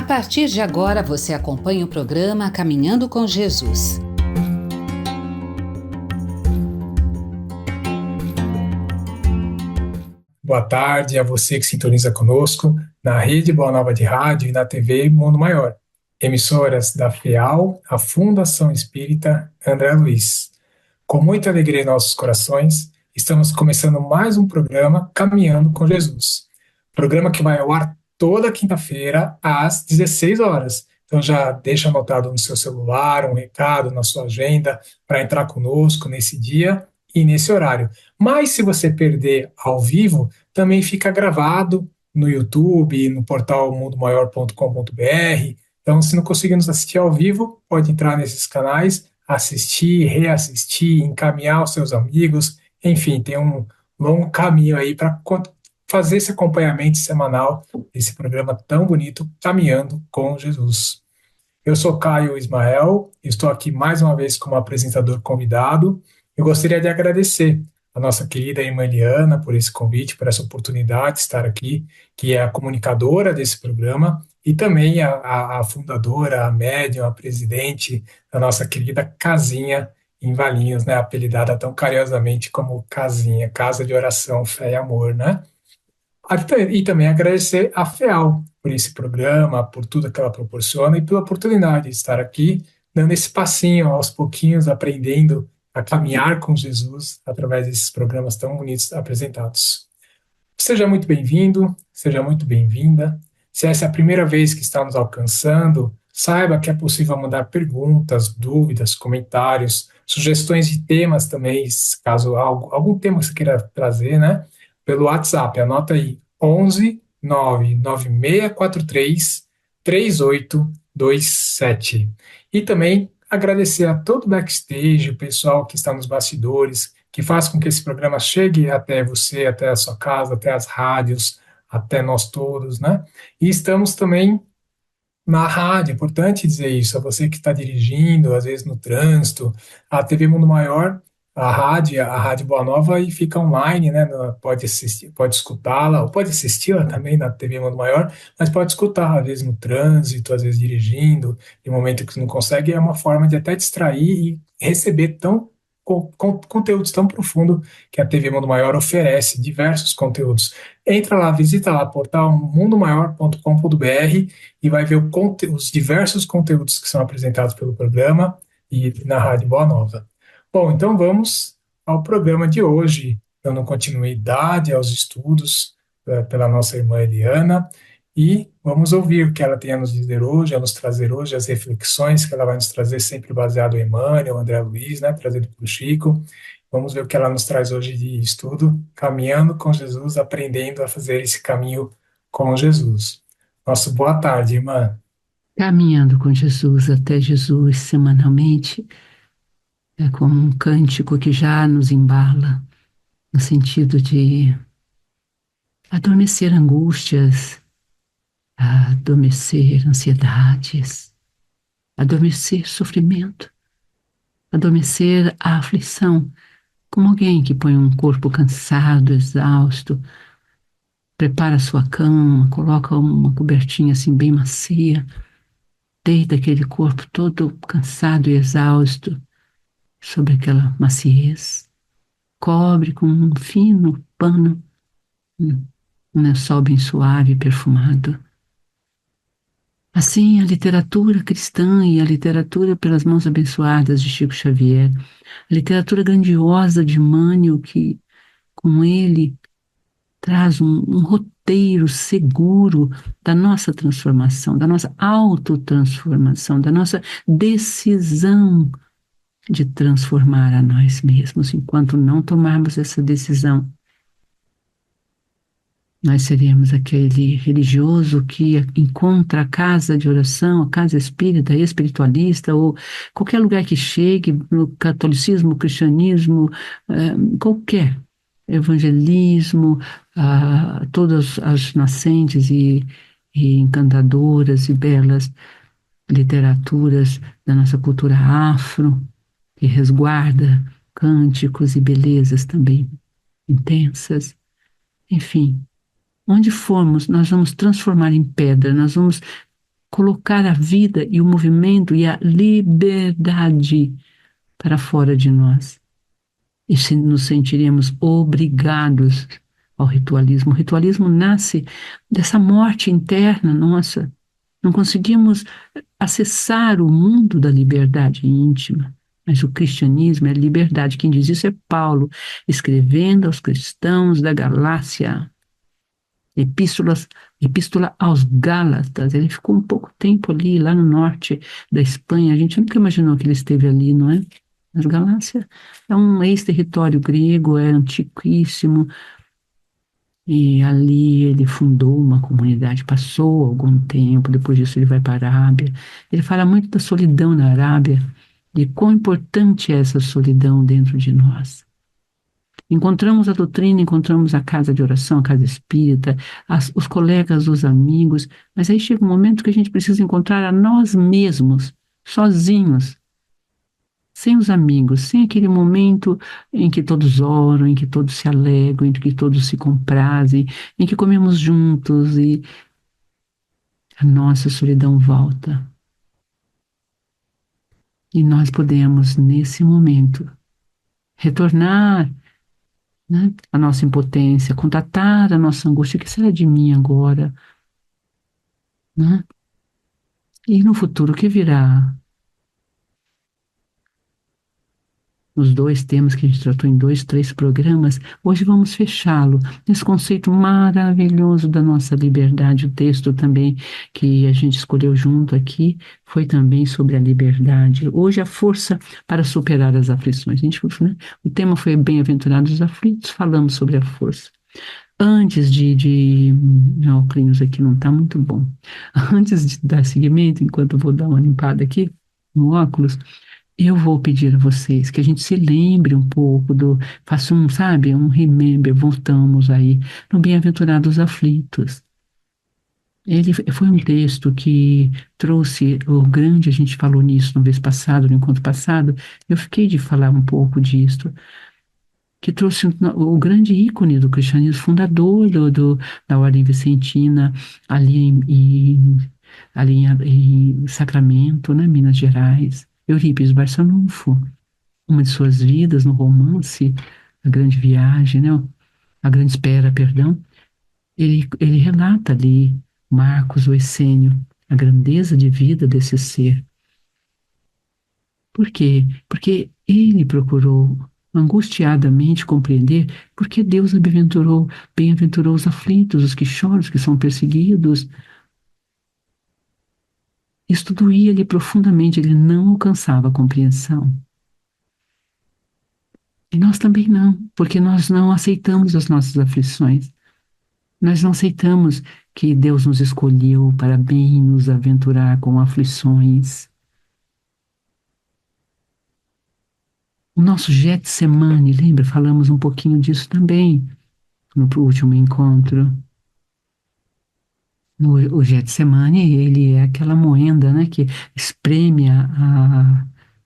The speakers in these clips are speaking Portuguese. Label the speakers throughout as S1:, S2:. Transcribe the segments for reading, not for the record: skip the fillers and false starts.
S1: partir de agora, você acompanha o programa Caminhando com Jesus.
S2: Boa tarde a você que sintoniza conosco na Rede Boa Nova de Rádio e na TV Mundo Maior, emissoras da FEAL, a Fundação Espírita André Luiz. Com muita alegria em nossos corações, estamos começando mais um programa Caminhando com Jesus. Programa que vai ao ar toda quinta-feira às 16 horas. Então já deixa anotado no seu celular, um recado na sua agenda para entrar conosco nesse dia e nesse horário. Mas se você perder ao vivo, também fica gravado no YouTube, no portal mundomaior.com.br. Então, se não conseguir nos assistir ao vivo, pode entrar nesses canais, assistir, reassistir, encaminhar aos seus amigos. Enfim, tem um longo caminho aí para fazer esse acompanhamento semanal desse programa tão bonito, Caminhando com Jesus. Eu sou Caio Ismael, estou aqui mais uma vez como apresentador convidado. Eu gostaria de agradecer a nossa querida irmã Eliana por esse convite, por essa oportunidade de estar aqui, que é a comunicadora desse programa, e também a fundadora, a médium, a presidente da nossa querida Casinha em Valinhos, né, apelidada tão carinhosamente como Casinha, Casa de Oração, Fé e Amor, né? E também agradecer a FEAL por esse programa, por tudo que ela proporciona e pela oportunidade de estar aqui, dando esse passinho aos pouquinhos, aprendendo a caminhar com Jesus através desses programas tão bonitos apresentados. Seja muito bem-vindo, seja muito bem-vinda. Se essa é a primeira vez que está nos alcançando, saiba que é possível mandar perguntas, dúvidas, comentários, sugestões de temas também, caso algum tema que você queira trazer, né? Pelo WhatsApp, anota aí, 11 99643 3827. E também agradecer a todo o backstage, o pessoal que está nos bastidores, que faz com que esse programa chegue até você, até a sua casa, até as rádios, até nós todos, né? E estamos também na rádio, é importante dizer isso, a você que está dirigindo, às vezes no trânsito, a TV Mundo Maior, a Rádio Boa Nova, e fica online, né? Pode assistir, pode escutá-la, ou pode assisti-la também na TV Mundo Maior, mas pode escutar, às vezes no trânsito, às vezes dirigindo, em momento que não consegue, é uma forma de até distrair e receber conteúdos tão profundos que a TV Mundo Maior oferece, diversos conteúdos. Entra lá, visita lá, portal mundomaior.com.br e vai ver os diversos conteúdos que são apresentados pelo programa e na Rádio Boa Nova. Bom, então vamos ao programa de hoje, dando continuidade aos estudos pela nossa irmã Eliana, e vamos ouvir o que ela tem a nos dizer hoje, a nos trazer hoje, as reflexões que ela vai nos trazer, sempre baseado em Emmanuel, André Luiz, né, trazido pelo Chico. Vamos ver o que ela nos traz hoje de estudo, caminhando com Jesus, aprendendo a fazer esse caminho com Jesus. Nossa, boa tarde, irmã.
S3: Caminhando com Jesus até Jesus semanalmente é como um cântico que já nos embala, no sentido de adormecer angústias, adormecer ansiedades, adormecer sofrimento, adormecer a aflição, como alguém que põe um corpo cansado, exausto, prepara a sua cama, coloca uma cobertinha assim bem macia, deita aquele corpo todo cansado e exausto sobre aquela maciez, cobre com um fino pano, um lençol bem suave e perfumado. Assim, a literatura cristã e a literatura pelas mãos abençoadas de Chico Xavier, a literatura grandiosa de Emmanuel, que com ele traz um roteiro seguro da nossa transformação, da nossa autotransformação, da nossa decisão de transformar a nós mesmos. Enquanto não tomarmos essa decisão, nós seremos aquele religioso que encontra a casa de oração, a casa espírita, espiritualista, ou qualquer lugar que chegue, no catolicismo, cristianismo, qualquer evangelismo, todas as nascentes e encantadoras e belas literaturas da nossa cultura afro, que resguarda cânticos e belezas também intensas. Enfim, onde formos, nós vamos transformar em pedra, nós vamos colocar a vida e o movimento e a liberdade para fora de nós. E se nos sentiremos obrigados ao ritualismo. O ritualismo nasce dessa morte interna nossa. Não conseguimos acessar o mundo da liberdade íntima. Mas o cristianismo é liberdade. Quem diz isso é Paulo, escrevendo aos cristãos da Galácia. Epístola aos Gálatas. Ele ficou um pouco tempo ali, lá no norte da Espanha. A gente nunca imaginou que ele esteve ali, não é? Mas Galácia é um ex-território grego, é antiquíssimo. E ali ele fundou uma comunidade, passou algum tempo, depois disso ele vai para a Arábia. Ele fala muito da solidão na Arábia e quão importante é essa solidão dentro de nós. Encontramos a doutrina, encontramos a casa de oração, a casa espírita, os colegas, os amigos, mas aí chega um momento que a gente precisa encontrar a nós mesmos, sozinhos, sem os amigos, sem aquele momento em que todos oram, em que todos se alegram, em que todos se comprazem, em que comemos juntos e a nossa solidão volta. E nós podemos, nesse momento, retornar, né, a nossa impotência, contatar a nossa angústia, o que será de mim agora? Né? E no futuro, o que virá? Os dois temas que a gente tratou em 2, 3 programas, hoje vamos fechá-lo nesse conceito maravilhoso da nossa liberdade. O texto também que a gente escolheu junto aqui foi também sobre a liberdade. Hoje a força para superar as aflições. A gente, né, o tema foi Bem-aventurados os aflitos, falamos sobre a força. Antes Não, o óculos aqui não está muito bom. Antes de dar seguimento, enquanto eu vou dar uma limpada aqui no óculos, eu vou pedir a vocês que a gente se lembre um pouco faça sabe, um remember, voltamos aí no Bem-aventurados aflitos. Ele foi um texto que trouxe a gente falou nisso no mês passado, no encontro passado, eu fiquei de falar um pouco disso, que trouxe o grande ícone do cristianismo, fundador da Ordem Vicentina, ali em Sacramento, né, Minas Gerais, Eurípides Barçanufo. Uma de suas vidas no romance, A Grande Viagem, né, A Grande Espera, perdão, ele relata ali, Marcos o Essênio, a grandeza de vida desse ser. Por quê? Porque ele procurou angustiadamente compreender por que Deus bem-aventurou os aflitos, os que choram, os que são perseguidos. Isso tudo ia-lhe profundamente, ele não alcançava a compreensão. E nós também não, porque nós não aceitamos as nossas aflições. Nós não aceitamos que Deus nos escolheu para bem nos aventurar com aflições. O nosso Getsemane, lembra? Falamos um pouquinho disso também no último encontro. O Getsemane, ele é aquela moenda, né, que espreme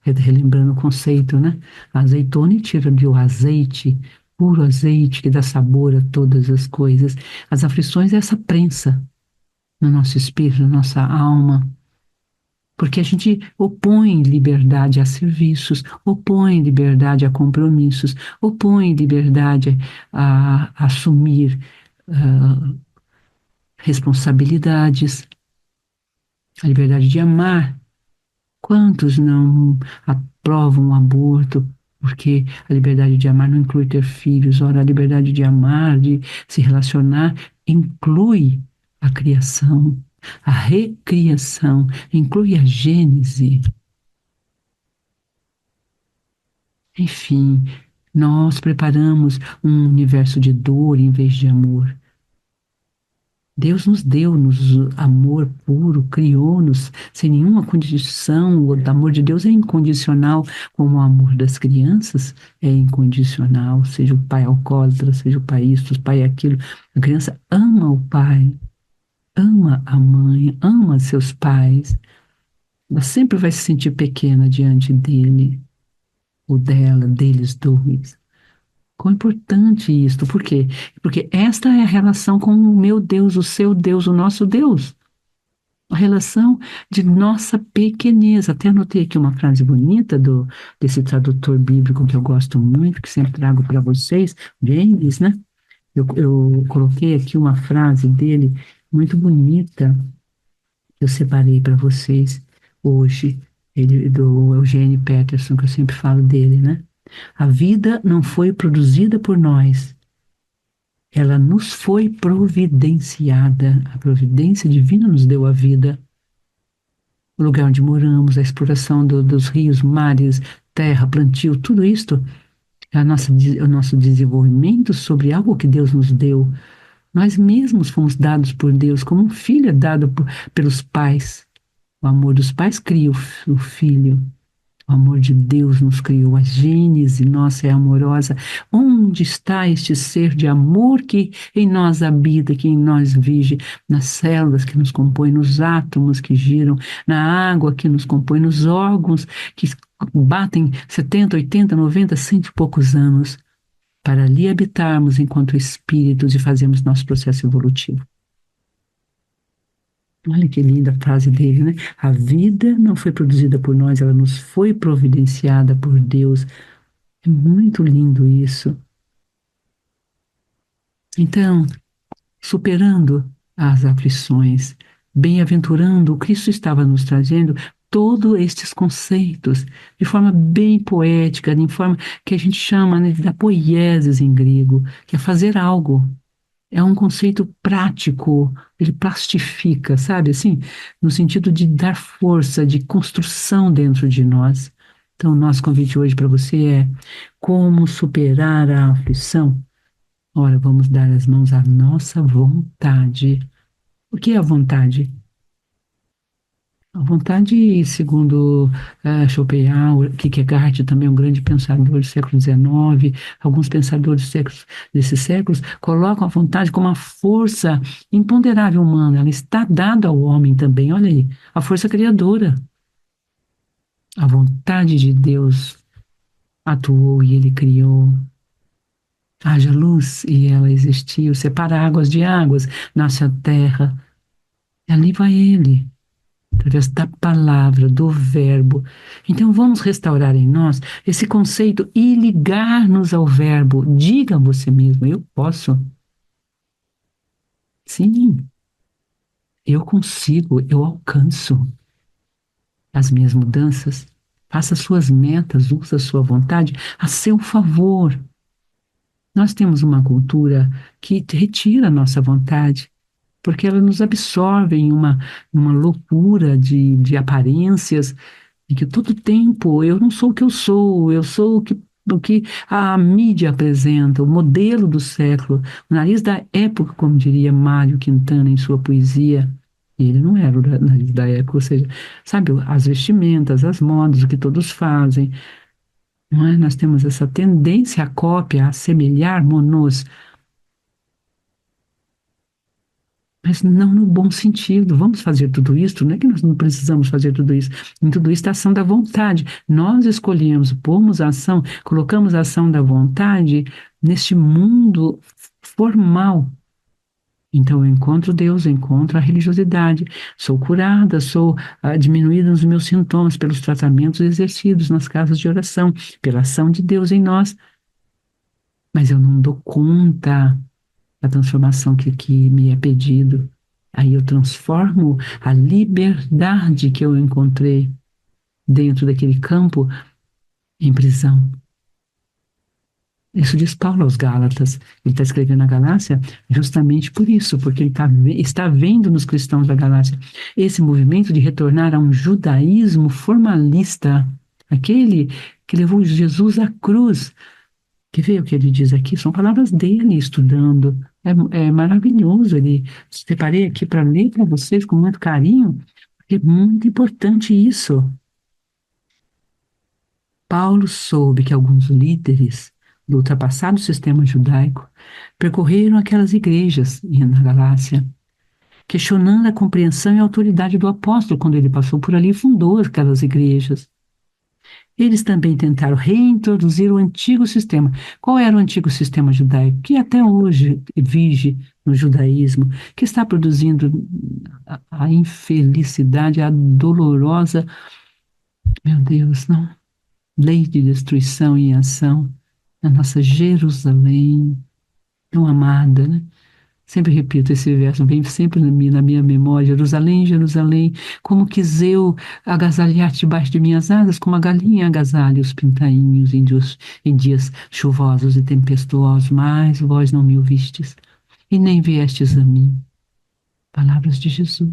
S3: relembrando o conceito, né? A azeitona e tira ali o azeite, puro azeite que dá sabor a todas as coisas. As aflições é essa prensa no nosso espírito, na nossa alma. Porque a gente opõe liberdade a serviços, opõe liberdade a compromissos, opõe liberdade a assumir responsabilidades, a liberdade de amar. Quantos não aprovam o aborto porque a liberdade de amar não inclui ter filhos? Ora, a liberdade de amar, de se relacionar, inclui a criação, a recriação, inclui a gênese. Enfim, nós preparamos um universo de dor em vez de amor. Deus nos deu-nos amor puro, criou-nos sem nenhuma condição. O amor de Deus é incondicional, como o amor das crianças é incondicional. Seja o pai alcoólatra, seja o pai isso, o pai aquilo. A criança ama o pai, ama a mãe, ama seus pais. Ela sempre vai se sentir pequena diante dele, ou dela, deles dois. Quão importante isso. Por quê? Porque esta é a relação com o meu Deus, o seu Deus, o nosso Deus. A relação de nossa pequenez. Até anotei aqui uma frase bonita desse tradutor bíblico que eu gosto muito, que sempre trago para vocês, James, né? Eu coloquei aqui uma frase dele muito bonita, que eu separei para vocês hoje, do Eugene Peterson, que eu sempre falo dele, né? A vida não foi produzida por nós, ela nos foi providenciada. A providência divina nos deu a vida, o lugar onde moramos, a exploração dos rios, mares, terra, plantio, tudo isto é o nosso desenvolvimento sobre algo que Deus nos deu. Nós mesmos fomos dados por Deus, como um filho é dado pelos pais. O amor dos pais cria o filho. O amor de Deus nos criou. A Gênese nossa é amorosa. Onde está este ser de amor que em nós habita, que em nós vive? Nas células que nos compõem, nos átomos que giram, na água que nos compõe, nos órgãos que batem 70, 80, 90, cento e poucos anos, para ali habitarmos enquanto espíritos e fazermos nosso processo evolutivo. Olha que linda a frase dele, né? A vida não foi produzida por nós, ela nos foi providenciada por Deus. É muito lindo isso. Então, superando as aflições, bem-aventurando, o Cristo estava nos trazendo todos estes conceitos de forma bem poética, de forma que a gente chama, né, da poiesis em grego, que é fazer algo. É um conceito prático, ele plastifica, sabe assim? No sentido de dar força, de construção dentro de nós. Então, o nosso convite hoje para você é como superar a aflição? Ora, vamos dar as mãos à nossa vontade. O que é a vontade? A vontade, segundo Schopenhauer, Kierkegaard, também um grande pensador do século XIX, alguns pensadores desses séculos colocam a vontade como uma força imponderável humana. Ela está dada ao homem também, olha aí, a força criadora. A vontade de Deus atuou e ele criou. Haja luz e ela existiu, separa águas de águas, nasce a terra. E ali vai ele, através da palavra, do verbo. Então vamos restaurar em nós esse conceito e ligar-nos ao verbo. Diga a você mesmo, eu posso. Sim, eu consigo, eu alcanço as minhas mudanças. Faça suas metas, use a sua vontade a seu favor. Nós temos uma cultura que retira a nossa vontade, porque ela nos absorve em uma loucura de aparências, em que todo tempo eu não sou o que eu sou o que a mídia apresenta, o modelo do século, o nariz da época, como diria Mário Quintana em sua poesia. E ele não era o nariz da época, ou seja, sabe, as vestimentas, as modas, o que todos fazem. Não é? Nós temos essa tendência à cópia, a assemelhar-nos, mas não no bom sentido. Vamos fazer tudo isso? Não é que nós não precisamos fazer tudo isso. Em tudo isso está a ação da vontade. Nós escolhemos, pomos a ação, colocamos a ação da vontade neste mundo formal. Então eu encontro Deus, eu encontro a religiosidade, sou curada, sou diminuída nos meus sintomas pelos tratamentos exercidos nas casas de oração, pela ação de Deus em nós. Mas eu não dou conta da transformação que me é pedido. Aí eu transformo a liberdade que eu encontrei dentro daquele campo em prisão. Isso diz Paulo aos Gálatas. Ele está escrevendo a Galácia justamente por isso, porque ele está vendo nos cristãos da Galácia esse movimento de retornar a um judaísmo formalista, aquele que levou Jesus à cruz. Quer ver o que ele diz aqui? São palavras dele estudando. É maravilhoso. Ele separei aqui para ler para vocês com muito carinho, porque é muito importante isso. Paulo soube que alguns líderes do ultrapassado sistema judaico percorreram aquelas igrejas na Galácia, questionando a compreensão e a autoridade do apóstolo quando ele passou por ali e fundou aquelas igrejas. Eles também tentaram reintroduzir o antigo sistema. Qual era o antigo sistema judaico? Que até hoje vige no judaísmo, que está produzindo a infelicidade, a dolorosa, meu Deus, não, lei de destruição em ação na nossa Jerusalém, tão amada, né? Sempre repito esse verso, vem sempre na minha memória. Jerusalém, Jerusalém, como quis eu agasalhar-te debaixo de minhas asas, como a galinha agasalha os pintainhos em dias chuvosos e tempestuosos, mas vós não me ouvistes, e nem viestes a mim. Palavras de Jesus.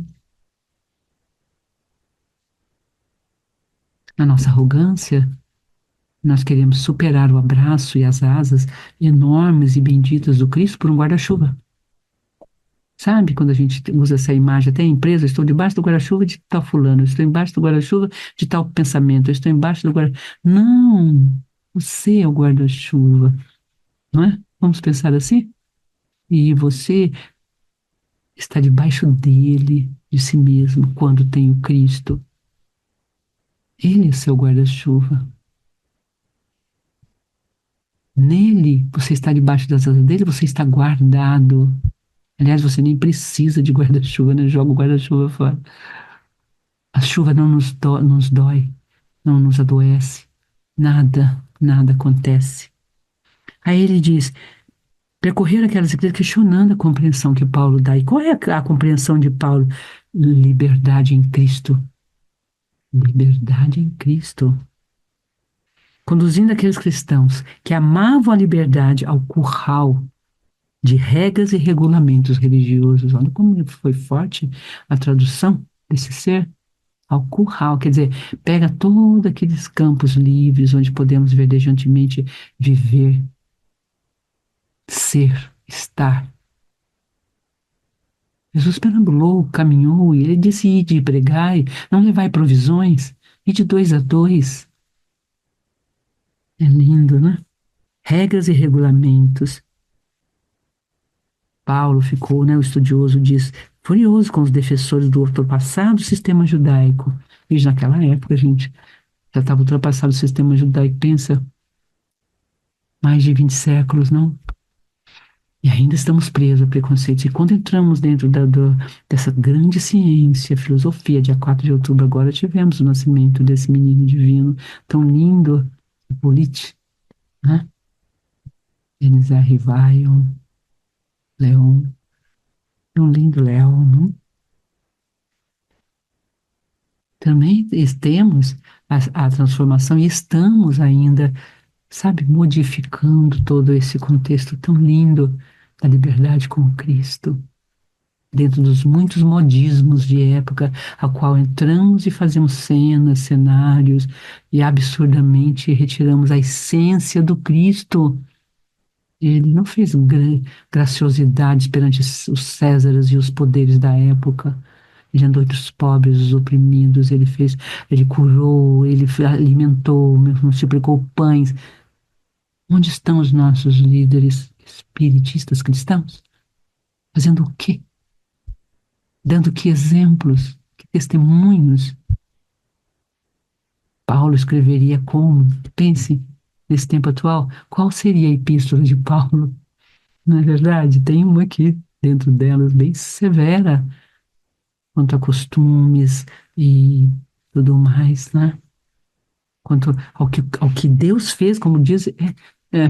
S3: Na nossa arrogância, nós queremos superar o abraço e as asas enormes e benditas do Cristo por um guarda-chuva. Sabe, quando a gente usa essa imagem, até a empresa, estou debaixo do guarda-chuva de tal fulano, estou embaixo do guarda-chuva de tal pensamento, estou embaixo do guarda... Não, você é o guarda-chuva, não é? Vamos pensar assim? E você está debaixo dele, de si mesmo, quando tem o Cristo. Ele é seu guarda-chuva. Nele, você está debaixo das asas dele, você está guardado. Aliás, você nem precisa de guarda-chuva, né? Joga o guarda-chuva fora. A chuva não nos dói, não nos adoece. Nada, nada acontece. Aí ele diz, percorrer aquelas igrejas questionando a compreensão que Paulo dá. E qual é a compreensão de Paulo? Liberdade em Cristo. Liberdade em Cristo. Conduzindo aqueles cristãos que amavam a liberdade ao curral de regras e regulamentos religiosos. Olha como foi forte a tradução desse ser. Ao curral, quer dizer, pega todos aqueles campos livres onde podemos verdejantemente viver, ser, estar. Jesus perambulou, caminhou, e ele disse: ide e pregai, não levai provisões, e de 2 a 2. É lindo, né? Regras e regulamentos. Paulo ficou, né, o estudioso diz, furioso com os defensores do ultrapassado sistema judaico. E naquela época, gente, já estava ultrapassado o sistema judaico, pensa, mais de 20 séculos, não? E ainda estamos presos a preconceitos. E quando entramos dentro dessa grande ciência, filosofia, dia 4 de outubro, agora tivemos o nascimento desse menino divino, tão lindo, Hippolyte, né? Eles arrivaram, Leão, um lindo leão, não? Também temos a transformação e estamos ainda, sabe, modificando todo esse contexto tão lindo da liberdade com Cristo, dentro dos muitos modismos de época, a qual entramos e fazemos cenas, cenários, e absurdamente retiramos a essência do Cristo. Ele não fez graciosidades perante os Césares e os poderes da época. Ele andou entre os pobres, os oprimidos, ele curou, ele alimentou, multiplicou pães. Onde estão os nossos líderes espiritistas cristãos? Fazendo o quê? Dando que exemplos, que testemunhos? Paulo escreveria como? Pense, nesse tempo atual, qual seria a epístola de Paulo? Não é verdade? Tem uma aqui, dentro delas, bem severa, quanto a costumes e tudo mais, né? Quanto ao que Deus fez, como diz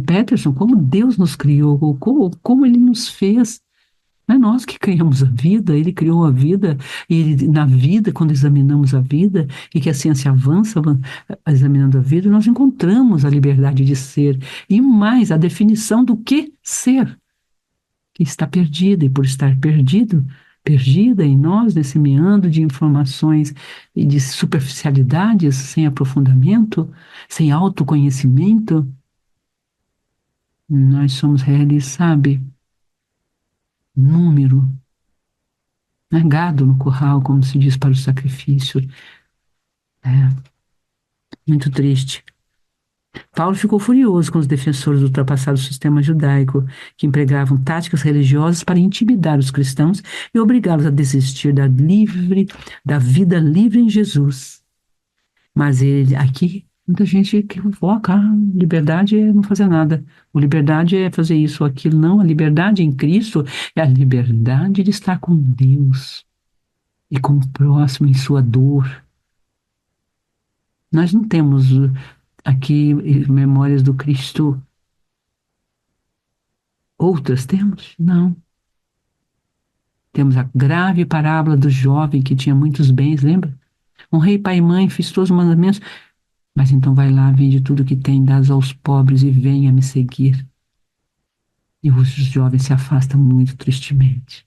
S3: Peterson, como Deus nos criou, ou como Ele nos fez. Não é nós que criamos a vida, Ele criou a vida, e na vida, quando examinamos a vida, e que a ciência avança examinando a vida, nós encontramos a liberdade de ser, e mais, a definição do que ser, que está perdida, e por estar perdida em nós, nesse meandro de informações e de superficialidades, sem aprofundamento, sem autoconhecimento, nós somos réis, sabe, número, né? Gado no curral, como se diz para o sacrifício. É muito triste. Paulo ficou furioso com os defensores do ultrapassado sistema judaico, que empregavam táticas religiosas para intimidar os cristãos e obrigá-los a desistir da vida livre em Jesus. Mas ele, aqui, Muita gente que foca, liberdade é não fazer nada. O liberdade é fazer isso ou aquilo. Não, a liberdade em Cristo é a liberdade de estar com Deus e com o próximo em sua dor. Nós não temos aqui memórias do Cristo. Outras temos? Não. Temos a grave parábola do jovem que tinha muitos bens, lembra? Honrei pai e mãe, fiz todos os mandamentos, mas então vai lá, vende tudo que tem, dá aos pobres e venha me seguir. E os jovens se afastam muito tristemente,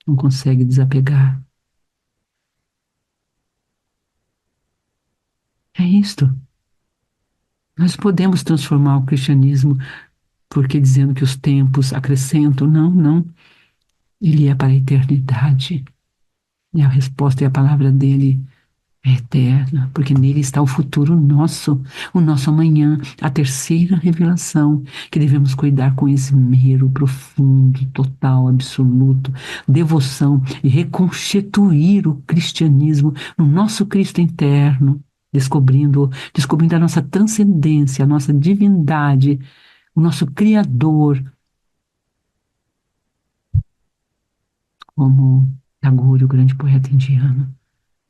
S3: não consegue desapegar. É isto. Nós podemos transformar o cristianismo porque dizendo que os tempos acrescentam. Não, não. Ele é para a eternidade. E a resposta e a palavra dele é eterna, porque nele está o nosso amanhã, a terceira revelação, que devemos cuidar com esmero profundo, total, absoluto, devoção e reconstituir o cristianismo no nosso Cristo interno, descobrindo a nossa transcendência, a nossa divindade, o nosso Criador, como Tagore, o grande poeta indiano.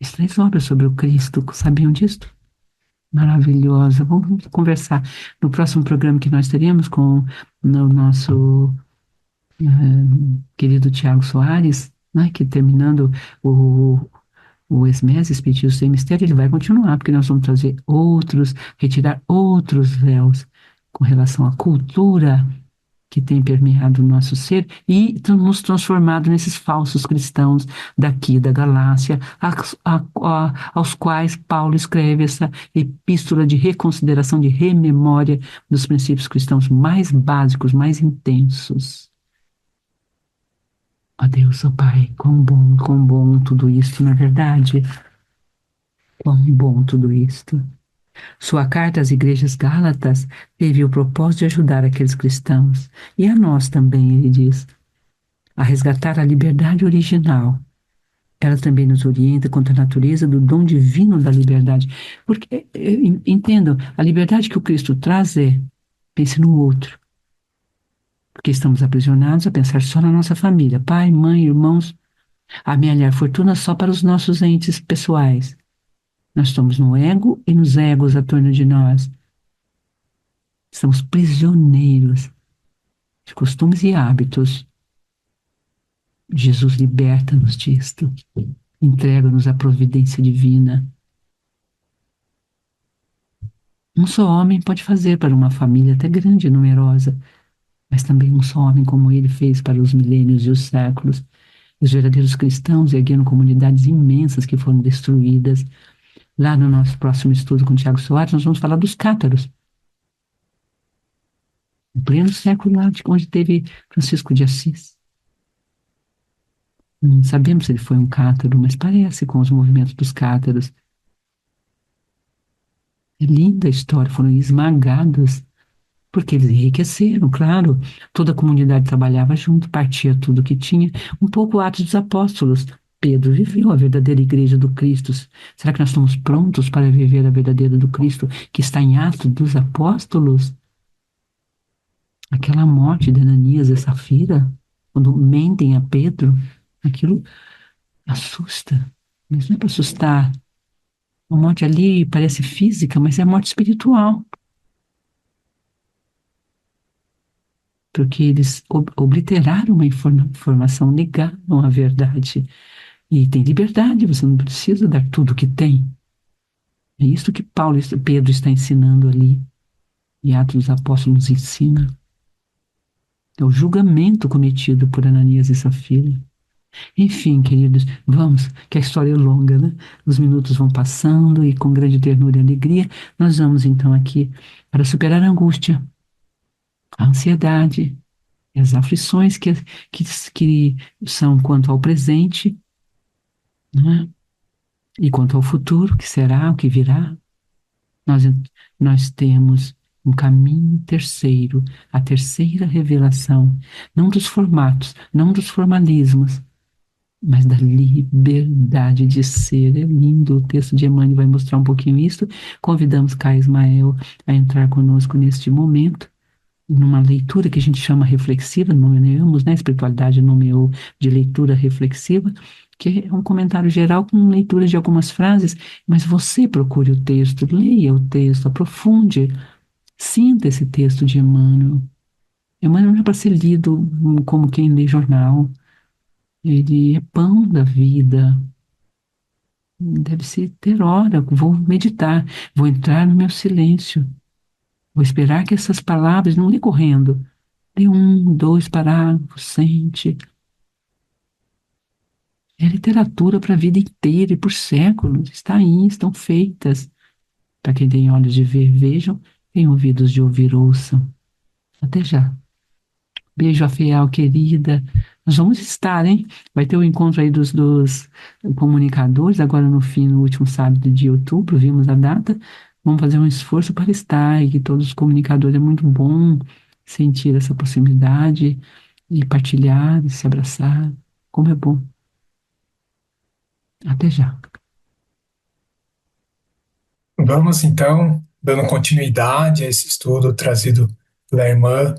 S3: As três obras sobre o Cristo, sabiam disto? Maravilhosa. Vamos conversar no próximo programa que nós teremos com o nosso querido Tiago Soares, né, que terminando o, o ESMES, Espiritismo Sem Mistério, ele vai continuar, porque nós vamos trazer retirar outros véus com relação à cultura que tem permeado o nosso ser e nos transformado nesses falsos cristãos daqui da galáxia, aos quais Paulo escreve essa epístola de reconsideração, de rememória dos princípios cristãos mais básicos, mais intensos. Ó Deus, ó Pai, quão bom tudo isto, na verdade. Quão bom tudo isto. Sua carta às igrejas gálatas teve o propósito de ajudar aqueles cristãos, e a nós também, ele diz, a resgatar a liberdade original. Ela também nos orienta quanto à natureza do dom divino da liberdade. Porque, entendo, a liberdade que o Cristo traz pense no outro. Porque estamos aprisionados a pensar só na nossa família, pai, mãe, irmãos, a amealhar fortuna só para os nossos entes pessoais. Nós estamos no ego e nos egos a torno de nós. Estamos prisioneiros de costumes e hábitos. Jesus liberta-nos disto, entrega-nos a providência divina. Um só homem pode fazer para uma família até grande e numerosa, mas também um só homem como ele fez para os milênios e os séculos. Os verdadeiros cristãos ergueram comunidades imensas que foram destruídas. Lá no nosso próximo estudo com Tiago Soares, nós vamos falar dos cátaros. Em pleno século lá, onde teve Francisco de Assis. Não sabemos se ele foi um cátaro, mas parece com os movimentos dos cátaros. É linda a história, foram esmagados, porque eles enriqueceram, claro. Toda a comunidade trabalhava junto, partia tudo que tinha. Um pouco Atos dos Apóstolos. Pedro viveu a verdadeira igreja do Cristo. Será que nós estamos prontos para viver a verdadeira do Cristo que está em Atos dos Apóstolos? Aquela morte de Ananias e Safira, quando mentem a Pedro, aquilo assusta. Mas não é para assustar. A morte ali parece física, mas é a morte espiritual. Porque eles obliteraram uma informação, negaram a verdade. E tem liberdade, você não precisa dar tudo o que tem. É isso que Pedro está ensinando ali. E Atos dos Apóstolos nos ensina. É o julgamento cometido por Ananias e Safira. Enfim, queridos, vamos, que a história é longa, né? Os minutos vão passando e com grande ternura e alegria, nós vamos então aqui para superar a angústia, a ansiedade e as aflições que são quanto ao presente, né? E quanto ao futuro, que será, o que virá. Nós temos um caminho terceiro, a terceira revelação, não dos formatos, não dos formalismos, mas da liberdade de ser. É lindo, o texto de Emmanuel vai mostrar um pouquinho isso. Convidamos Caio Ismael a entrar conosco neste momento, numa leitura que a gente chama reflexiva, nomeamos, né? A espiritualidade nomeou de leitura reflexiva, que é um comentário geral com leitura de algumas frases, mas você procure o texto, leia o texto, aprofunde, sinta esse texto de Emmanuel. Emmanuel não é para ser lido como quem lê jornal, ele é pão da vida. Deve-se ter hora, vou meditar, vou entrar no meu silêncio, vou esperar que essas palavras, não lê correndo, lê um, dois parágrafos, sente. É literatura para a vida inteira e por séculos, está aí, estão feitas. Para quem tem olhos de ver, vejam, tem ouvidos de ouvir, ouçam. Até já. Beijo, Rafael, querida. Nós vamos estar, hein? Vai ter o encontro aí dos comunicadores, agora no fim, no último sábado de outubro, vimos a data. Vamos fazer um esforço para estar, e que todos os comunicadores, é muito bom sentir essa proximidade e partilhar, e se abraçar. Como é bom. Até já.
S2: Vamos então, dando continuidade a esse estudo trazido pela irmã,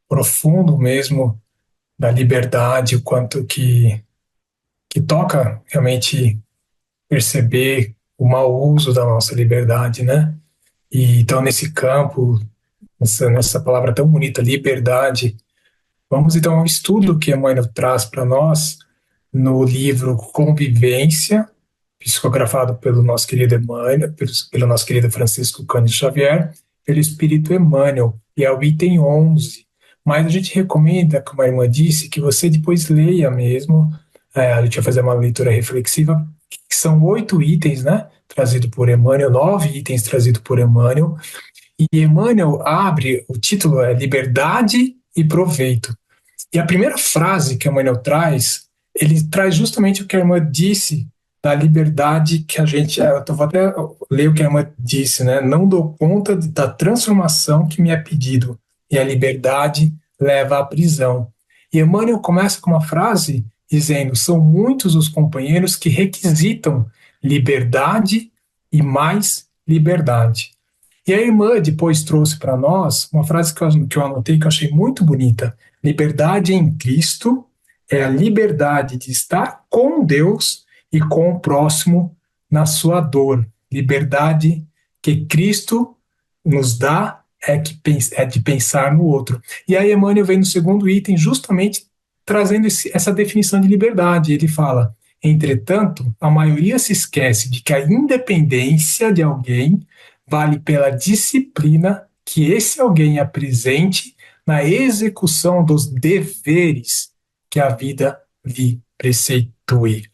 S2: profundo mesmo, da liberdade, o quanto que toca realmente perceber o mau uso da nossa liberdade, né? E então, nesse campo, nessa palavra tão bonita, liberdade, vamos então ao estudo que Emmanuel traz para nós no livro Convivência, psicografado pelo nosso querido Emmanuel, pelo nosso querido Francisco Cândido Xavier, pelo Espírito Emmanuel, e é o item 11. Mas a gente recomenda, como a irmã disse, que você depois leia mesmo, a gente vai fazer uma leitura reflexiva, que são 8 itens, né, trazido por Emmanuel, 9 itens trazidos por Emmanuel, e Emmanuel abre, o título é Liberdade e Proveito. E a primeira frase que Emmanuel traz, ele traz justamente o que a irmã disse da liberdade que a gente. Eu vou até ler o que a irmã disse, né? Não dou conta da transformação que me é pedido, e a liberdade leva à prisão. E Emmanuel começa com uma frase dizendo: são muitos os companheiros que requisitam liberdade e mais liberdade. E a irmã depois trouxe para nós uma frase que eu anotei que eu achei muito bonita. Liberdade em Cristo é a liberdade de estar com Deus e com o próximo na sua dor. Liberdade que Cristo nos dá é de pensar no outro. E aí Emmanuel vem no segundo item justamente trazendo essa definição de liberdade. Ele fala: entretanto, a maioria se esquece de que a independência de alguém vale pela disciplina que esse alguém apresente na execução dos deveres que a vida lhe preceitue.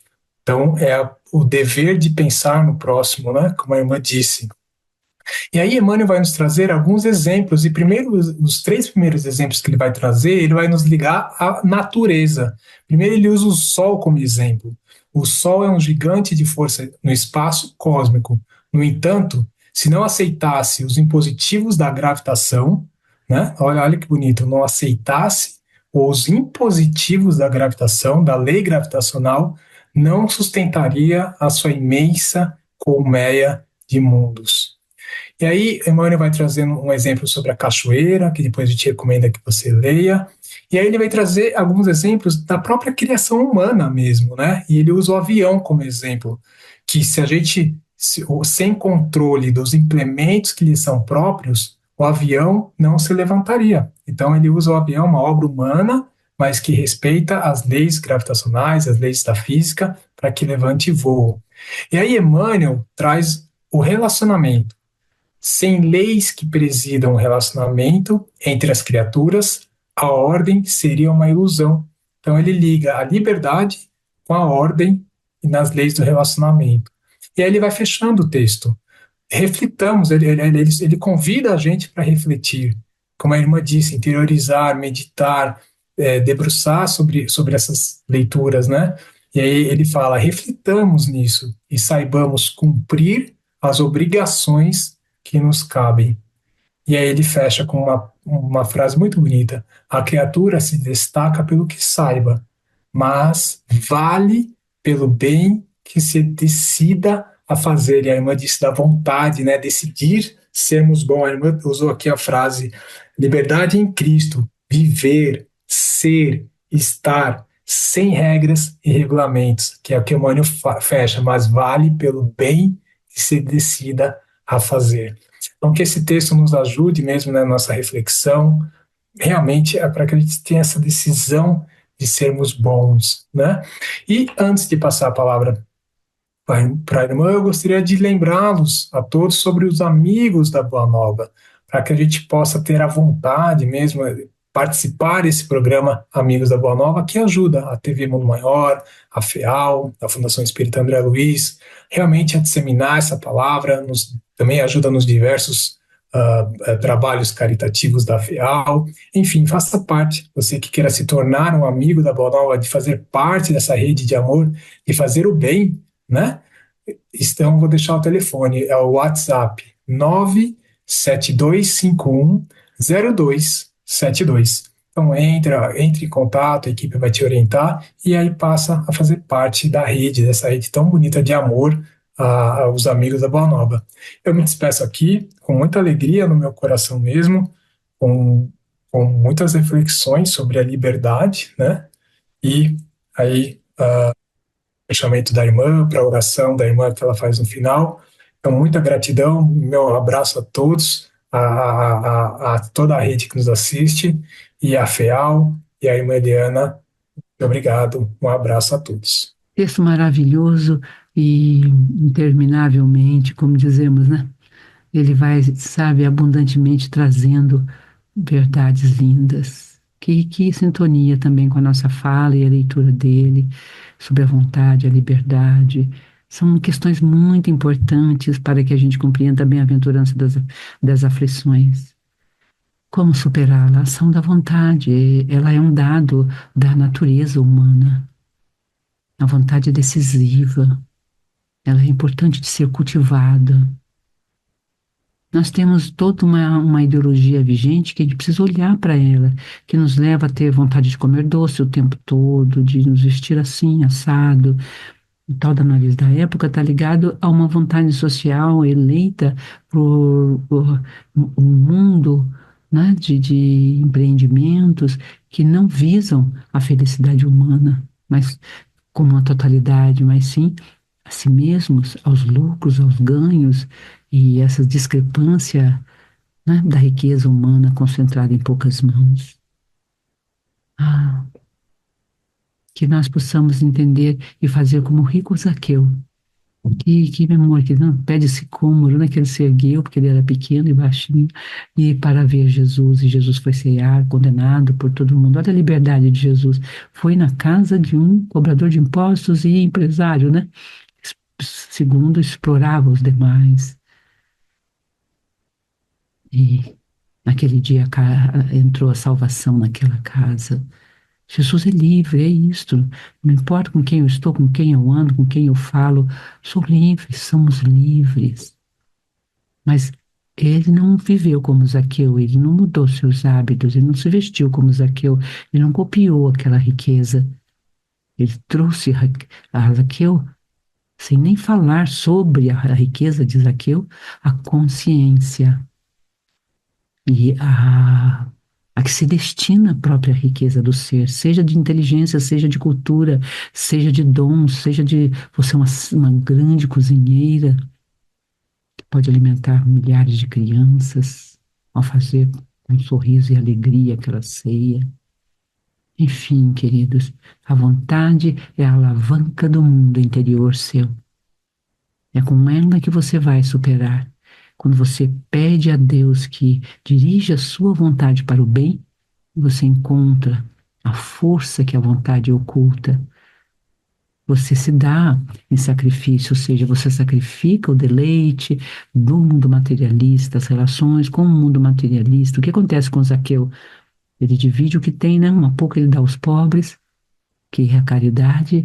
S2: Então, é o dever de pensar no próximo, né? Como a irmã disse. E aí Emmanuel vai nos trazer alguns exemplos, e primeiro, os 3 primeiros exemplos que ele vai trazer, ele vai nos ligar à natureza. Primeiro ele usa o Sol como exemplo. O Sol é um gigante de força no espaço cósmico. No entanto, se não aceitasse os impositivos da gravitação, né? Olha que bonito, não aceitasse os impositivos da gravitação, da lei gravitacional, não sustentaria a sua imensa colmeia de mundos. E aí, Emmanuel vai trazendo um exemplo sobre a cachoeira, que depois a gente recomenda que você leia. E aí ele vai trazer alguns exemplos da própria criação humana mesmo, né? E ele usa o avião como exemplo, que se a gente, sem controle dos implementos que lhe são próprios, o avião não se levantaria. Então ele usa o avião, uma obra humana, mas que respeita as leis gravitacionais, as leis da física, para que levante voo. E aí Emmanuel traz o relacionamento. Sem leis que presidam o relacionamento entre as criaturas, a ordem seria uma ilusão. Então ele liga a liberdade com a ordem e nas leis do relacionamento. E aí ele vai fechando o texto. Reflitamos, ele convida a gente para refletir, como a irmã disse, interiorizar, meditar, debruçar sobre essas leituras, né? E aí ele fala, reflitamos nisso e saibamos cumprir as obrigações que nos cabem. E aí ele fecha com uma frase muito bonita: a criatura se destaca pelo que saiba, mas vale pelo bem que se decida a fazer. E a irmã disse da vontade, né? Decidir sermos bons. A irmã usou aqui a frase liberdade em Cristo, viver, ser, estar, sem regras e regulamentos, que é o que o Emmanuel fecha, mas vale pelo bem que se decida a fazer. Então, que esse texto nos ajude mesmo na nossa reflexão, realmente é para que a gente tenha essa decisão de sermos bons, né? E antes de passar a palavra para a irmã, eu gostaria de lembrá-los a todos sobre os amigos da Boa Nova, para que a gente possa ter a vontade mesmo de participar desse programa Amigos da Boa Nova, que ajuda a TV Mundo Maior, a FEAL, a Fundação Espírita André Luiz, realmente a disseminar essa palavra, também ajuda nos diversos trabalhos caritativos da FEAL. Enfim, faça parte, você que queira se tornar um amigo da Boa Nova, de fazer parte dessa rede de amor, de fazer o bem, né? Então, vou deixar o telefone, é o WhatsApp 972510272. Então, entre em contato, a equipe vai te orientar e aí passa a fazer parte da rede, dessa rede tão bonita de amor aos amigos da Boa Nova. Eu me despeço aqui com muita alegria no meu coração mesmo, com muitas reflexões sobre a liberdade, né? E aí fechamento da irmã, para a oração da irmã que ela faz no final. Então, muita gratidão, meu abraço a todos, a toda a rede que nos assiste, e a FEAL, e a irmã Eliana. Muito obrigado, um abraço a todos.
S3: Texto maravilhoso e interminavelmente, como dizemos, né? Ele vai, sabe, abundantemente trazendo verdades lindas. Que sintonia também com a nossa fala e a leitura dele sobre a vontade, a liberdade. São questões muito importantes para que a gente compreenda a bem-aventurança das aflições. Como superá-la? A ação da vontade, ela é um dado da natureza humana. A vontade é decisiva, ela é importante de ser cultivada. Nós temos toda uma ideologia vigente que a gente precisa olhar para ela, que nos leva a ter vontade de comer doce o tempo todo, de nos vestir assim, assado. O tal da nariz da época está ligado a uma vontade social eleita por um mundo, né, de empreendimentos que não visam a felicidade humana, mas como uma totalidade, mas sim a si mesmos, aos lucros, aos ganhos, e essa discrepância, né, da riqueza humana concentrada em poucas mãos. Que nós possamos entender e fazer como o rico Zaqueu, que memória, que não pede sicômoro, né, que ele se ergueu porque ele era pequeno e baixinho, e para ver Jesus, e Jesus foi cear, condenado por todo mundo. Olha a liberdade de Jesus. Foi na casa de um cobrador de impostos e empresário, né? Segundo, explorava os demais. E naquele dia entrou a salvação naquela casa. Jesus é livre, é isto. Não importa com quem eu estou, com quem eu ando, com quem eu falo, sou livre, somos livres. Mas ele não viveu como Zaqueu, ele não mudou seus hábitos, ele não se vestiu como Zaqueu, ele não copiou aquela riqueza. Ele trouxe a Zaqueu, sem nem falar sobre a riqueza de Zaqueu, a consciência e a que se destina à própria riqueza do ser, seja de inteligência, seja de cultura, seja de dons, seja de você uma grande cozinheira que pode alimentar milhares de crianças ao fazer com sorriso e alegria aquela ceia. Enfim, queridos, a vontade é a alavanca do mundo interior seu. É com ela que você vai superar. Quando você pede a Deus que dirija a sua vontade para o bem, você encontra a força que a vontade oculta. Você se dá em sacrifício, ou seja, você sacrifica o deleite do mundo materialista, as relações com o mundo materialista. O que acontece com Zaqueu? Ele divide o que tem, né? Um pouco ele dá aos pobres, que é a caridade.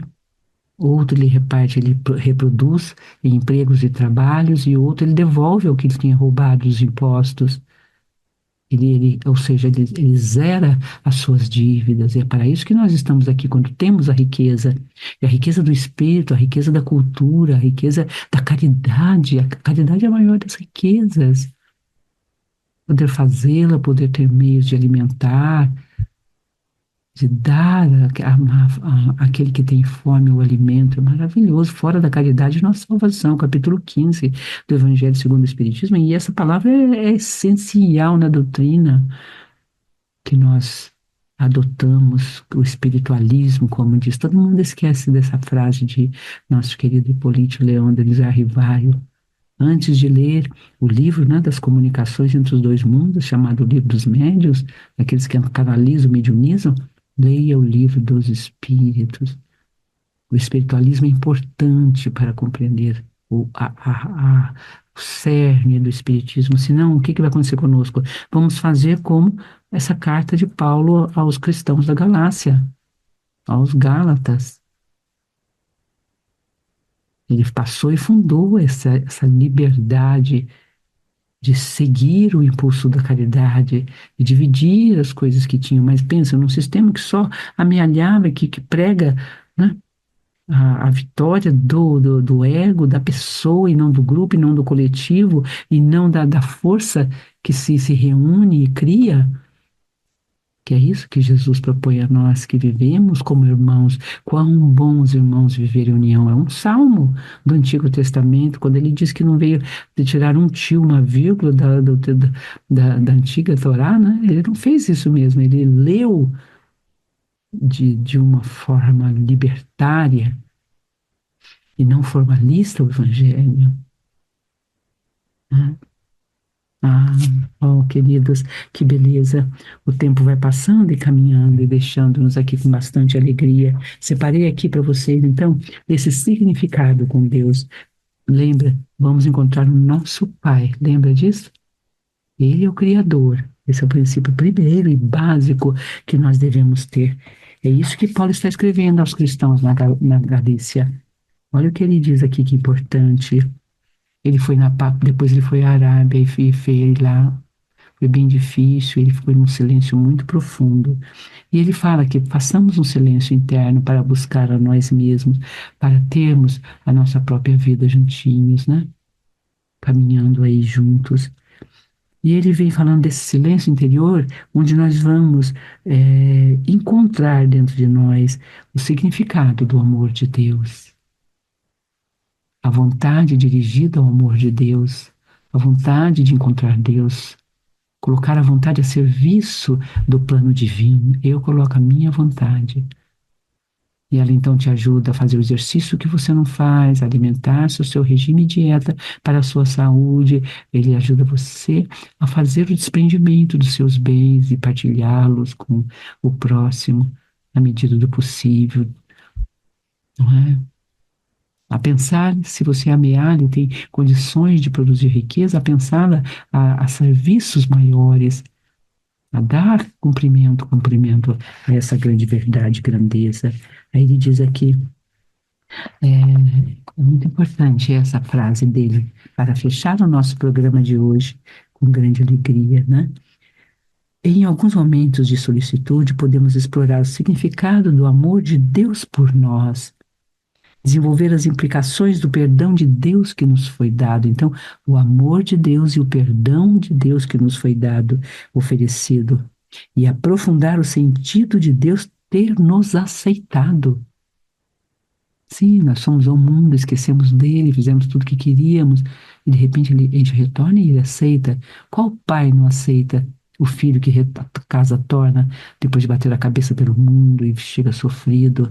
S3: Outro ele reparte, ele reproduz em empregos e trabalhos, e outro ele devolve ao que ele tinha roubado dos impostos. Ou seja, ele zera as suas dívidas. E é para isso que nós estamos aqui, quando temos a riqueza. E a riqueza do espírito, a riqueza da cultura, a riqueza da caridade. A caridade é a maior das riquezas. Poder fazê-la, poder ter meios de alimentar, de dar àquele que tem fome o alimento, é maravilhoso. Fora da caridade, nossa salvação, capítulo 15 do Evangelho segundo o Espiritismo. E essa palavra é essencial na doutrina que nós adotamos, o espiritualismo, como diz. Todo mundo esquece dessa frase de nosso querido Hipólito Leão de Arrivaio. Antes de ler o livro, né, das comunicações entre os dois mundos, chamado Livro dos Médiuns, aqueles que canalizam, mediunizam, leia o Livro dos Espíritos. O espiritualismo é importante para compreender o cerne do espiritismo. Senão, o que vai acontecer conosco? Vamos fazer como essa carta de Paulo aos cristãos da Galácia, aos Gálatas. Ele passou e fundou essa liberdade de seguir o impulso da caridade, de dividir as coisas que tinham. Mas pensa, num sistema que só amealhava, que prega, né, a vitória do ego, da pessoa, e não do grupo, e não do coletivo, e não da força que se reúne e cria. Que é isso que Jesus propõe a nós, que vivemos como irmãos. Quão bons irmãos viver em união. É um salmo do Antigo Testamento, quando ele diz que não veio de tirar um tio, uma vírgula da antiga Torá, né? Ele não fez isso mesmo, ele leu de uma forma libertária e não formalista o Evangelho, né? Ah, oh, queridos, que beleza. O tempo vai passando e caminhando e deixando-nos aqui com bastante alegria. Separei aqui para vocês, então, esse significado com Deus. Lembra, vamos encontrar o nosso Pai. Lembra disso? Ele é o Criador. Esse é o princípio primeiro e básico que nós devemos ter. É isso que Paulo está escrevendo aos cristãos na Galícia. Olha o que ele diz aqui, que importante. Ele foi depois ele foi à Arábia e fez lá. Foi bem difícil, ele ficou num silêncio muito profundo. E ele fala que façamos um silêncio interno para buscar a nós mesmos, para termos a nossa própria vida juntinhos, né? Caminhando aí juntos. E ele vem falando desse silêncio interior, onde nós vamos encontrar dentro de nós o significado do amor de Deus. A vontade dirigida ao amor de Deus, a vontade de encontrar Deus, colocar a vontade a serviço do plano divino. Eu coloco a minha vontade. E ela então te ajuda a fazer o exercício que você não faz, a alimentar-se o seu regime e dieta para a sua saúde. Ele ajuda você a fazer o desprendimento dos seus bens e partilhá-los com o próximo, na medida do possível. Não é? A pensar, se você ameaça e tem condições de produzir riqueza, a pensar a serviços maiores, a dar cumprimento a essa grande verdade, grandeza. Aí ele diz aqui, é muito importante essa frase dele, para fechar o nosso programa de hoje com grande alegria, né? Em alguns momentos de solicitude, podemos explorar o significado do amor de Deus por nós, desenvolver as implicações do perdão de Deus que nos foi dado. Então, o amor de Deus e o perdão de Deus que nos foi dado, oferecido, e aprofundar o sentido de Deus ter nos aceitado. Sim, nós somos ao mundo, esquecemos dele, fizemos tudo o que queríamos, e de repente a gente retorna e ele aceita. Qual pai não aceita o filho que a casa torna, depois de bater a cabeça pelo mundo e chega sofrido?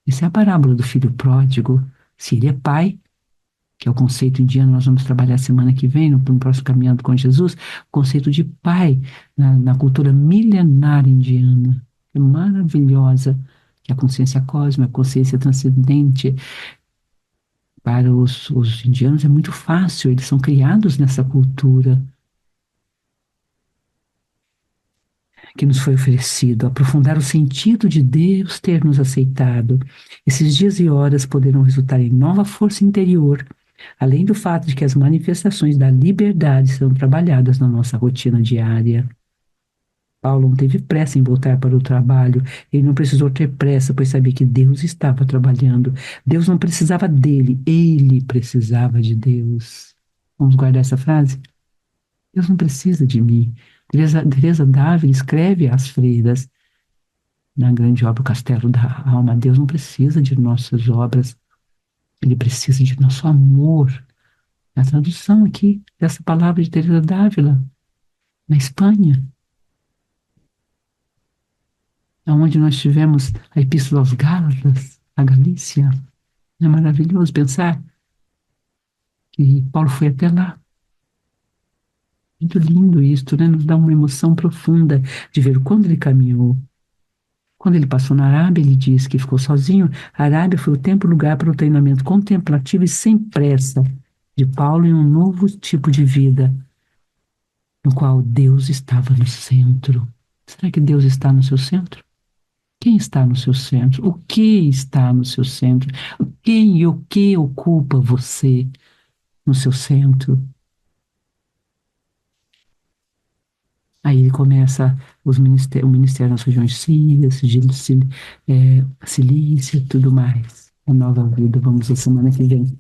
S3: Essa é a parábola do filho pródigo. Se ele é pai, que é o conceito indiano, nós vamos trabalhar semana que vem, no próximo Caminhando com Jesus, o conceito de pai na cultura milenar indiana, é maravilhosa, que é a consciência cósmica, a consciência transcendente. Para os indianos é muito fácil, eles são criados nessa cultura que nos foi oferecido, aprofundar o sentido de Deus ter nos aceitado. Esses dias e horas poderão resultar em nova força interior, além do fato de que as manifestações da liberdade serão trabalhadas na nossa rotina diária. Paulo não teve pressa em voltar para o trabalho. Ele não precisou ter pressa, pois sabia que Deus estava trabalhando. Deus não precisava dele, ele precisava de Deus. Vamos guardar essa frase? Deus não precisa de mim. Teresa Dávila escreve às freiras na grande obra O Castelo da Alma. Deus não precisa de nossas obras, ele precisa de nosso amor. A tradução aqui dessa palavra de Teresa Dávila, na Espanha, onde nós tivemos a Epístola aos Gálatas, a Galícia. É maravilhoso pensar que Paulo foi até lá. Muito lindo isto, né? Nos dá uma emoção profunda de ver quando ele caminhou. Quando ele passou na Arábia, ele diz que ficou sozinho. A Arábia foi o tempo e lugar para o treinamento contemplativo e sem pressa de Paulo em um novo tipo de vida, no qual Deus estava no centro. Será que Deus está no seu centro? Quem está no seu centro? O que está no seu centro? Quem e o que ocupa você no seu centro? Aí ele começa o ministério nas regiões sírias, Cilícia e tudo mais. A nova vida, vamos a semana que vem.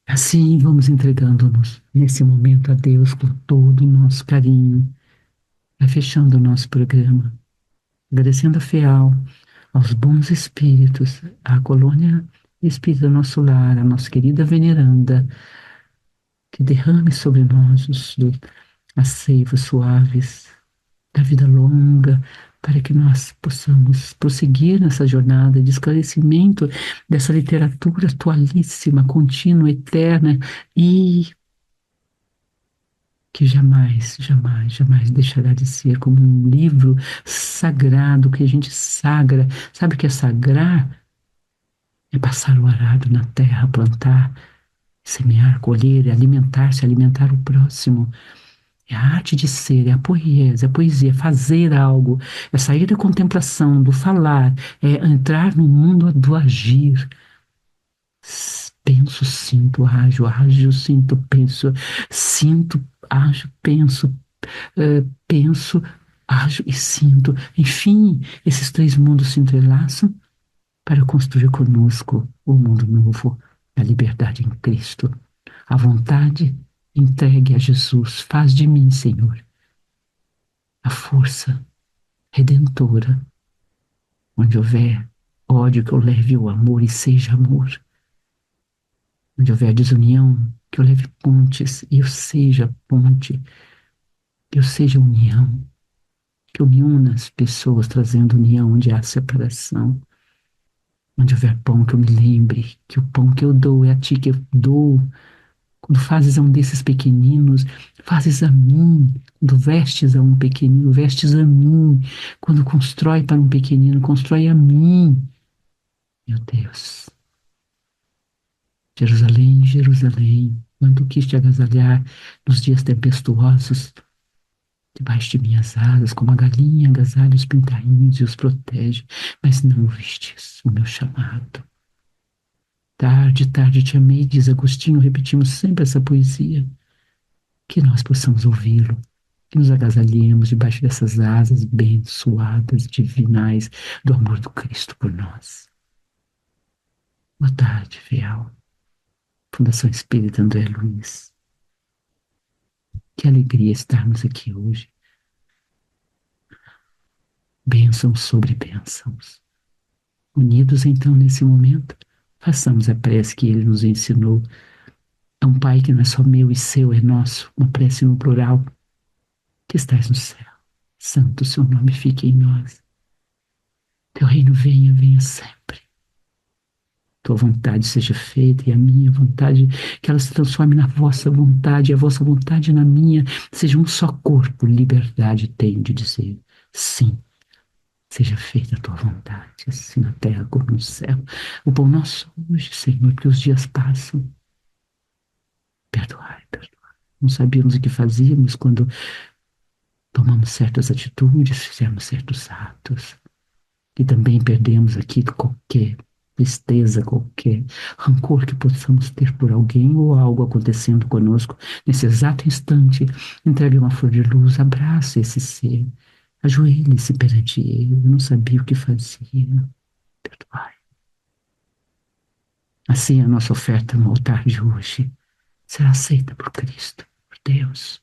S3: Assim, vamos entregando-nos nesse momento a Deus com todo o nosso carinho. Vai fechando o nosso programa, agradecendo a FEAL, aos bons espíritos, à colônia espírita do nosso lar, a nossa querida veneranda, que derrame sobre nós as seivas suaves da vida longa, para que nós possamos prosseguir nessa jornada de esclarecimento dessa literatura atualíssima, contínua, eterna e que jamais, jamais, jamais deixará de ser como um livro sagrado que a gente sagra. Sabe o que é sagrar? É passar o arado na terra, plantar, semear, colher, alimentar-se, alimentar o próximo. É a arte de ser, é a poesia, é fazer algo, é sair da contemplação, do falar, é entrar no mundo do agir. Penso, sinto, ajo, sinto, ajo, penso, penso, ajo e sinto. Enfim, esses três mundos se entrelaçam para construir conosco o mundo novo, a liberdade em Cristo. A vontade entregue a Jesus, faz de mim, Senhor, a força redentora. Onde houver ódio, que eu leve o amor e seja amor. Onde houver desunião, que eu leve pontes e eu seja ponte, que eu seja união, que eu me una às pessoas trazendo união onde há separação. Onde houver pão, que eu me lembre que o pão que eu dou é a ti que eu dou. Quando fazes a um desses pequeninos, fazes a mim. Quando vestes a um pequenino, vestes a mim. Quando constrói para um pequenino, constrói a mim. Meu Deus. Jerusalém, Jerusalém, quando quis te agasalhar nos dias tempestuosos, debaixo de minhas asas, como a galinha agasalha os pintainhos e os protege, mas não ouvistes o meu chamado. Tarde, tarde te amei, diz Agostinho, repetimos sempre essa poesia. Que nós possamos ouvi-lo, que nos agasalhemos debaixo dessas asas abençoadas, divinais, do amor do Cristo por nós. Boa tarde, fiel. Fundação Espírita André Luiz. Que alegria estarmos aqui hoje. Bênçãos sobre bênçãos. Unidos então nesse momento, façamos a prece que ele nos ensinou. É um Pai que não é só meu e seu, é nosso, uma prece no plural. Que estás no céu, santo o seu nome fique em nós. Teu reino venha, venha sempre. Tua vontade seja feita e a minha vontade, que ela se transforme na vossa vontade, e a vossa vontade na minha, seja um só corpo, liberdade tenho de dizer sim. Seja feita a tua vontade, assim na terra como no céu. O pão nosso hoje, Senhor, porque os dias passam. Perdoai, perdoai. Não sabíamos o que fazíamos quando tomamos certas atitudes, fizemos certos atos. E também perdemos aqui qualquer tristeza, qualquer rancor que possamos ter por alguém ou algo acontecendo conosco. Nesse exato instante, entregue uma flor de luz, abrace esse ser. Ajoelhe-se perante Ele. Eu não sabia o que fazia. Perdoai. Assim a nossa oferta no altar de hoje será aceita por Cristo, por Deus.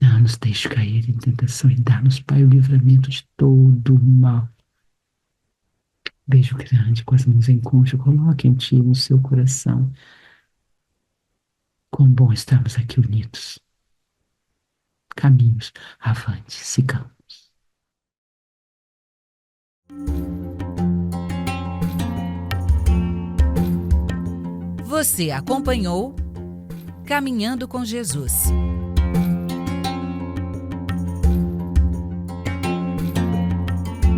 S3: Não nos deixe cair em tentação e dá-nos, Pai, o livramento de todo o mal. Beijo grande, com as mãos em concha, coloque em Ti no seu coração. Quão bom estarmos aqui unidos. Caminhos, avante, sigamos.
S1: Você acompanhou Caminhando com Jesus